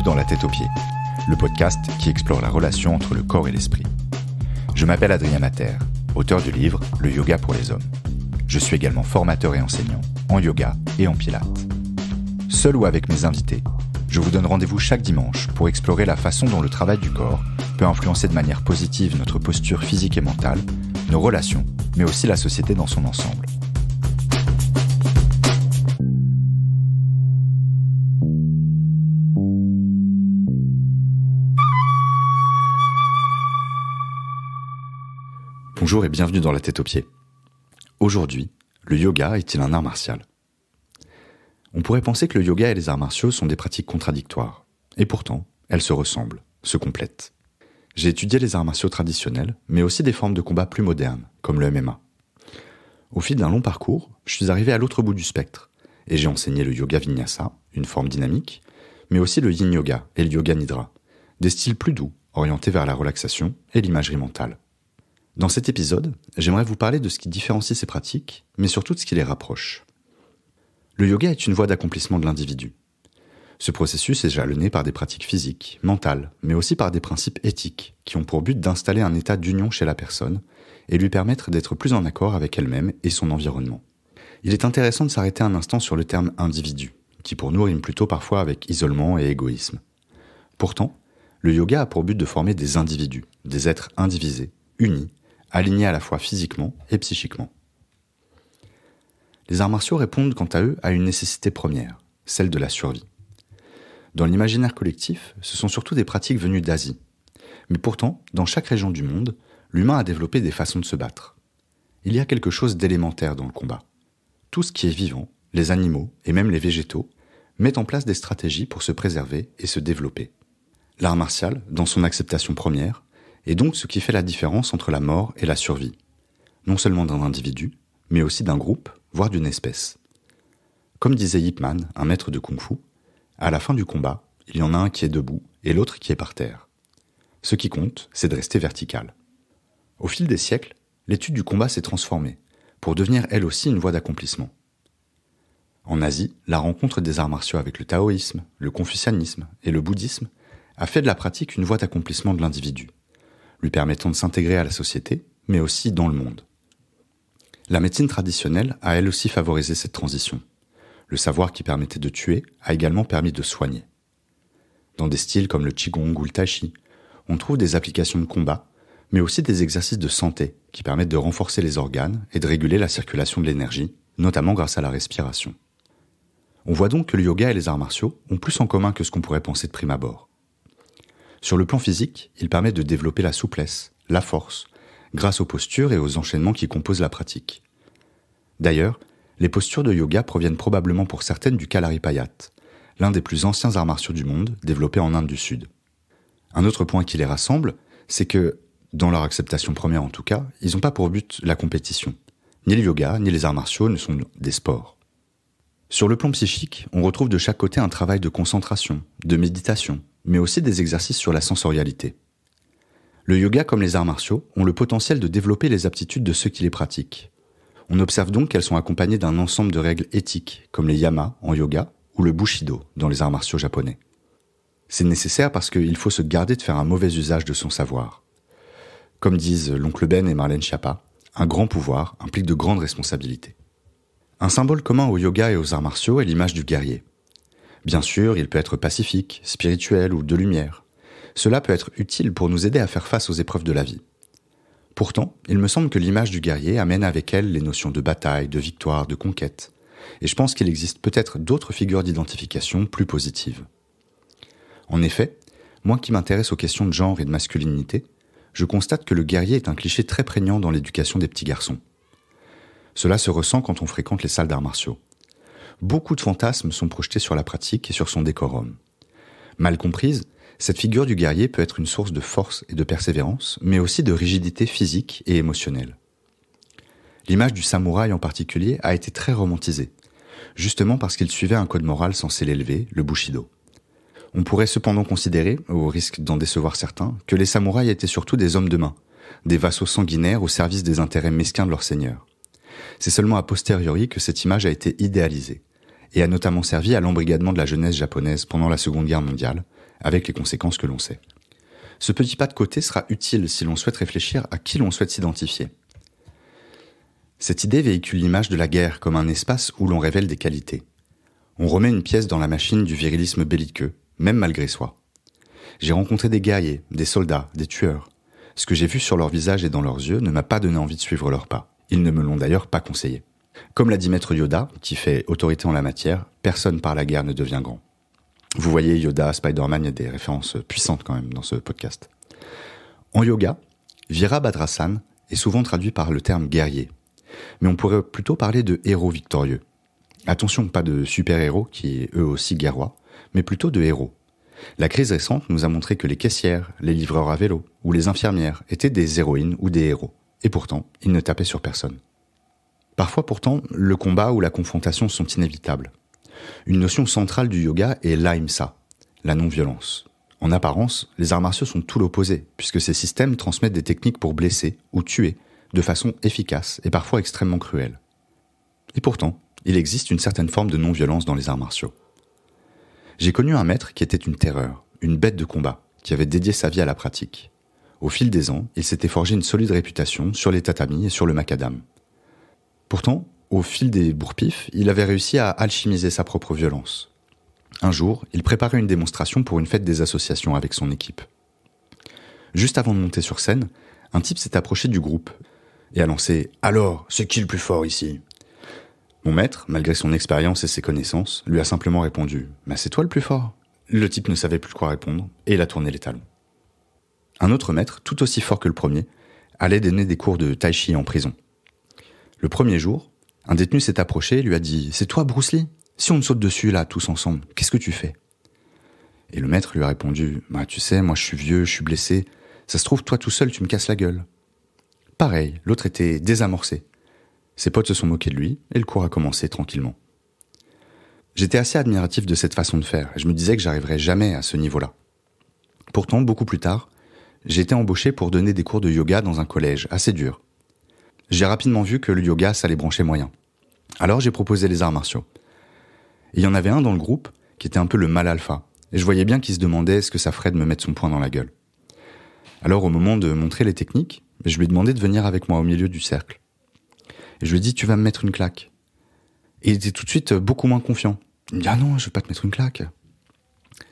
Bienvenue dans La Tête aux Pieds, le podcast qui explore la relation entre le corps et l'esprit. Je m'appelle Adrien Mater, auteur du livre « Le yoga pour les hommes ». Je suis également formateur et enseignant en yoga et en pilates. Seul ou avec mes invités, je vous donne rendez-vous chaque dimanche pour explorer la façon dont le travail du corps peut influencer de manière positive notre posture physique et mentale, nos relations, mais aussi la société dans son ensemble. Bonjour et bienvenue dans La Tête aux Pieds. Aujourd'hui, le yoga est-il un art martial ? On pourrait penser que le yoga et les arts martiaux sont des pratiques contradictoires. Et pourtant, elles se ressemblent, se complètent. J'ai étudié les arts martiaux traditionnels, mais aussi des formes de combat plus modernes, comme le MMA. Au fil d'un long parcours, je suis arrivé à l'autre bout du spectre, et j'ai enseigné le yoga vinyasa, une forme dynamique, mais aussi le yin yoga et le yoga nidra, des styles plus doux, orientés vers la relaxation et l'imagerie mentale. Dans cet épisode, j'aimerais vous parler de ce qui différencie ces pratiques, mais surtout de ce qui les rapproche. Le yoga est une voie d'accomplissement de l'individu. Ce processus est jalonné par des pratiques physiques, mentales, mais aussi par des principes éthiques qui ont pour but d'installer un état d'union chez la personne et lui permettre d'être plus en accord avec elle-même et son environnement. Il est intéressant de s'arrêter un instant sur le terme « individu », qui pour nous rime plutôt parfois avec isolement et égoïsme. Pourtant, le yoga a pour but de former des individus, des êtres indivisés, unis, alignés à la fois physiquement et psychiquement. Les arts martiaux répondent quant à eux à une nécessité première, celle de la survie. Dans l'imaginaire collectif, ce sont surtout des pratiques venues d'Asie. Mais pourtant, dans chaque région du monde, l'humain a développé des façons de se battre. Il y a quelque chose d'élémentaire dans le combat. Tout ce qui est vivant, les animaux et même les végétaux, mettent en place des stratégies pour se préserver et se développer. L'art martial, dans son acceptation première, est donc ce qui fait la différence entre la mort et la survie, non seulement d'un individu, mais aussi d'un groupe, voire d'une espèce. Comme disait Ip Man, un maître de kung-fu, à la fin du combat, il y en a un qui est debout et l'autre qui est par terre. Ce qui compte, c'est de rester vertical. Au fil des siècles, l'étude du combat s'est transformée, pour devenir elle aussi une voie d'accomplissement. En Asie, la rencontre des arts martiaux avec le taoïsme, le confucianisme et le bouddhisme a fait de la pratique une voie d'accomplissement de l'individu, lui permettant de s'intégrer à la société, mais aussi dans le monde. La médecine traditionnelle a elle aussi favorisé cette transition. Le savoir qui permettait de tuer a également permis de soigner. Dans des styles comme le qigong ou le tai chi, on trouve des applications de combat, mais aussi des exercices de santé qui permettent de renforcer les organes et de réguler la circulation de l'énergie, notamment grâce à la respiration. On voit donc que le yoga et les arts martiaux ont plus en commun que ce qu'on pourrait penser de prime abord. Sur le plan physique, il permet de développer la souplesse, la force, grâce aux postures et aux enchaînements qui composent la pratique. D'ailleurs, les postures de yoga proviennent probablement pour certaines du Kalaripayat, l'un des plus anciens arts martiaux du monde, développé en Inde du Sud. Un autre point qui les rassemble, c'est que, dans leur acceptation première en tout cas, ils n'ont pas pour but la compétition. Ni le yoga, ni les arts martiaux ne sont des sports. Sur le plan psychique, on retrouve de chaque côté un travail de concentration, de méditation, mais aussi des exercices sur la sensorialité. Le yoga comme les arts martiaux ont le potentiel de développer les aptitudes de ceux qui les pratiquent. On observe donc qu'elles sont accompagnées d'un ensemble de règles éthiques, comme les yamas en yoga ou le bushido dans les arts martiaux japonais. C'est nécessaire parce qu'il faut se garder de faire un mauvais usage de son savoir. Comme disent l'oncle Ben et Marlène Schiappa, un grand pouvoir implique de grandes responsabilités. Un symbole commun au yoga et aux arts martiaux est l'image du guerrier. Bien sûr, il peut être pacifique, spirituel ou de lumière. Cela peut être utile pour nous aider à faire face aux épreuves de la vie. Pourtant, il me semble que l'image du guerrier amène avec elle les notions de bataille, de victoire, de conquête. Et je pense qu'il existe peut-être d'autres figures d'identification plus positives. En effet, moi qui m'intéresse aux questions de genre et de masculinité, je constate que le guerrier est un cliché très prégnant dans l'éducation des petits garçons. Cela se ressent quand on fréquente les salles d'arts martiaux. Beaucoup de fantasmes sont projetés sur la pratique et sur son décorum. Mal comprise, cette figure du guerrier peut être une source de force et de persévérance, mais aussi de rigidité physique et émotionnelle. L'image du samouraï en particulier a été très romantisée, justement parce qu'il suivait un code moral censé l'élever, le bushido. On pourrait cependant considérer, au risque d'en décevoir certains, que les samouraïs étaient surtout des hommes de main, des vassaux sanguinaires au service des intérêts mesquins de leur seigneur. C'est seulement a posteriori que cette image a été idéalisée, et a notamment servi à l'embrigadement de la jeunesse japonaise pendant la Seconde Guerre mondiale, avec les conséquences que l'on sait. Ce petit pas de côté sera utile si l'on souhaite réfléchir à qui l'on souhaite s'identifier. Cette idée véhicule l'image de la guerre comme un espace où l'on révèle des qualités. On remet une pièce dans la machine du virilisme belliqueux, même malgré soi. J'ai rencontré des guerriers, des soldats, des tueurs. Ce que j'ai vu sur leur visage et dans leurs yeux ne m'a pas donné envie de suivre leurs pas. Ils ne me l'ont d'ailleurs pas conseillé. Comme l'a dit Maître Yoda, qui fait autorité en la matière, personne par la guerre ne devient grand. Vous voyez Yoda, Spider-Man, il y a des références puissantes quand même dans ce podcast. En yoga, Virabhadrasana est souvent traduit par le terme guerrier. Mais on pourrait plutôt parler de héros victorieux. Attention, pas de super-héros qui eux aussi guerroient, mais plutôt de héros. La crise récente nous a montré que les caissières, les livreurs à vélo ou les infirmières étaient des héroïnes ou des héros. Et pourtant, ils ne tapaient sur personne. Parfois pourtant, le combat ou la confrontation sont inévitables. Une notion centrale du yoga est l'ahimsa, la non-violence. En apparence, les arts martiaux sont tout l'opposé, puisque ces systèmes transmettent des techniques pour blesser ou tuer de façon efficace et parfois extrêmement cruelle. Et pourtant, il existe une certaine forme de non-violence dans les arts martiaux. J'ai connu un maître qui était une terreur, une bête de combat, qui avait dédié sa vie à la pratique. Au fil des ans, il s'était forgé une solide réputation sur les tatamis et sur le macadam. Pourtant, au fil des bourre-pifs, il avait réussi à alchimiser sa propre violence. Un jour, il préparait une démonstration pour une fête des associations avec son équipe. Juste avant de monter sur scène, un type s'est approché du groupe et a lancé « Alors, c'est qui le plus fort ici ?» Mon maître, malgré son expérience et ses connaissances, lui a simplement répondu « Mais c'est toi le plus fort ?» Le type ne savait plus quoi répondre et il a tourné les talons. Un autre maître, tout aussi fort que le premier, allait donner des cours de tai chi en prison. Le premier jour, un détenu s'est approché et lui a dit « C'est toi Bruce Lee ? Si on te saute dessus là, tous ensemble, qu'est-ce que tu fais ?» Et le maître lui a répondu « Bah tu sais, moi je suis vieux, je suis blessé. Ça se trouve, toi tout seul, tu me casses la gueule. » Pareil, l'autre était désamorcé. Ses potes se sont moqués de lui et le cours a commencé tranquillement. J'étais assez admiratif de cette façon de faire et je me disais que j'arriverais jamais à ce niveau-là. Pourtant, beaucoup plus tard, j'ai été embauché pour donner des cours de yoga dans un collège assez dur. J'ai rapidement vu que le yoga, ça les branchait moyen. Alors j'ai proposé les arts martiaux. Et il y en avait un dans le groupe qui était un peu le mal alpha et je voyais bien qu'il se demandait ce que ça ferait de me mettre son poing dans la gueule. Alors au moment de montrer les techniques, je lui ai demandé de venir avec moi au milieu du cercle. Et je lui ai dit, tu vas me mettre une claque. Et il était tout de suite beaucoup moins confiant. Il me dit, ah non, je vais pas te mettre une claque.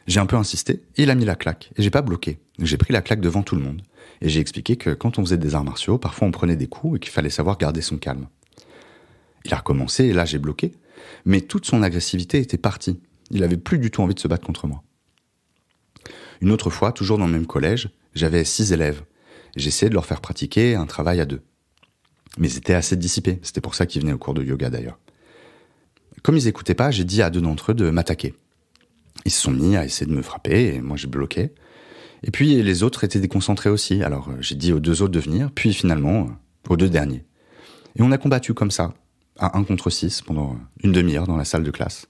J'ai un peu insisté, et il a mis la claque. Et j'ai pas bloqué. J'ai pris la claque devant tout le monde. Et j'ai expliqué que quand on faisait des arts martiaux, parfois on prenait des coups et qu'il fallait savoir garder son calme. Il a recommencé, et là j'ai bloqué. Mais toute son agressivité était partie. Il avait plus du tout envie de se battre contre moi. Une autre fois, toujours dans le même collège, j'avais 6 élèves. J'essayais de leur faire pratiquer un travail à 2. Mais ils étaient assez dissipés, c'était pour ça qu'ils venaient au cours de yoga d'ailleurs. Comme ils écoutaient pas, j'ai dit à 2 d'entre eux de m'attaquer. Ils se sont mis à essayer de me frapper, et moi je bloquais. Et puis les autres étaient déconcentrés aussi, alors j'ai dit aux 2 autres de venir, puis finalement aux 2 derniers. Et on a combattu comme ça, à 1 contre 6, pendant une demi-heure dans la salle de classe.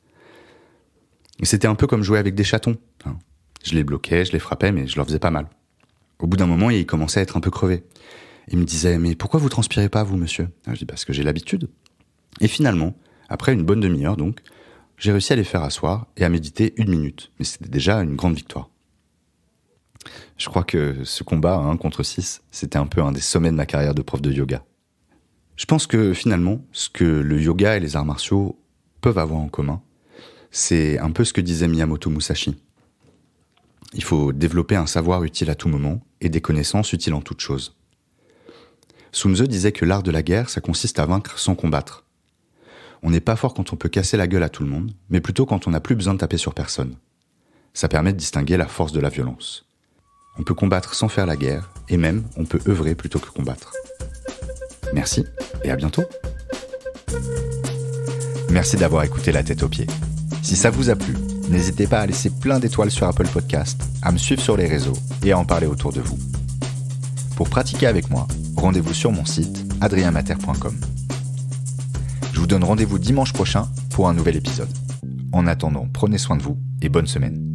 Et c'était un peu comme jouer avec des chatons. Je les bloquais, je les frappais, mais je leur faisais pas mal. Au bout d'un moment, ils commençaient à être un peu crevés. Il me disait, mais pourquoi vous transpirez pas, vous, monsieur ? Je dis, parce que j'ai l'habitude. Et finalement, après une bonne demi-heure, donc, j'ai réussi à les faire asseoir et à méditer 1 minute. Mais c'était déjà une grande victoire. Je crois que ce combat à 1 contre 6, c'était un peu un des sommets de ma carrière de prof de yoga. Je pense que finalement, ce que le yoga et les arts martiaux peuvent avoir en commun, c'est un peu ce que disait Miyamoto Musashi. Il faut développer un savoir utile à tout moment et des connaissances utiles en toute chose. Sun Tzu disait que l'art de la guerre, ça consiste à vaincre sans combattre. On n'est pas fort quand on peut casser la gueule à tout le monde, mais plutôt quand on n'a plus besoin de taper sur personne. Ça permet de distinguer la force de la violence. On peut combattre sans faire la guerre, et même on peut œuvrer plutôt que combattre. Merci, et à bientôt. Merci d'avoir écouté La Tête aux Pieds. Si ça vous a plu, n'hésitez pas à laisser plein d'étoiles sur Apple Podcast, à me suivre sur les réseaux et à en parler autour de vous. Pour pratiquer avec moi, rendez-vous sur mon site adrienmater.com. Je vous donne rendez-vous dimanche prochain pour un nouvel épisode. En attendant, prenez soin de vous et bonne semaine.